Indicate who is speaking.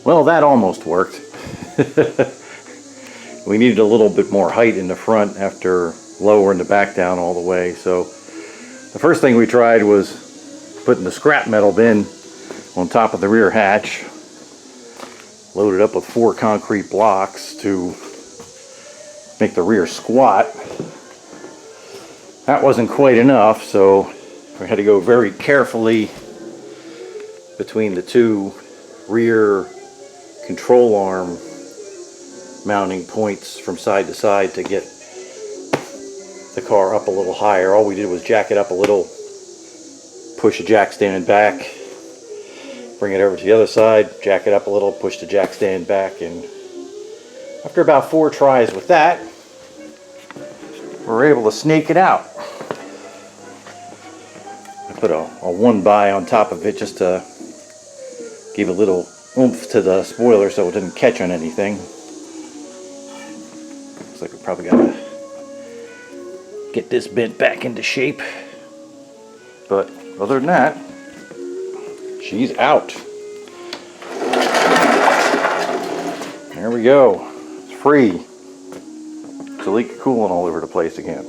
Speaker 1: Well, that almost worked. We needed a little bit more height in the front after lowering the back down all the way. So the first thing we tried was putting the scrap metal bin on top of the rear hatch. Loaded up with 4 concrete blocks to make the rear squat. That wasn't quite enough, so we had to go very carefully between the 2 rear control arm mounting points from side to side to get the car up a little higher. All we did was jack it up a little, push the jack stand back, bring it over to the other side, jack it up a little, push the jack stand back, and after about 4 tries with that, we were able to snake it out. I put a 1-by on top of it just to give a little oomph to the spoiler so it didn't catch on anything. Looks like we probably gotta get this bent back into shape. But other than that, she's out. There we go. It's free. It's a leak of coolant all over the place again.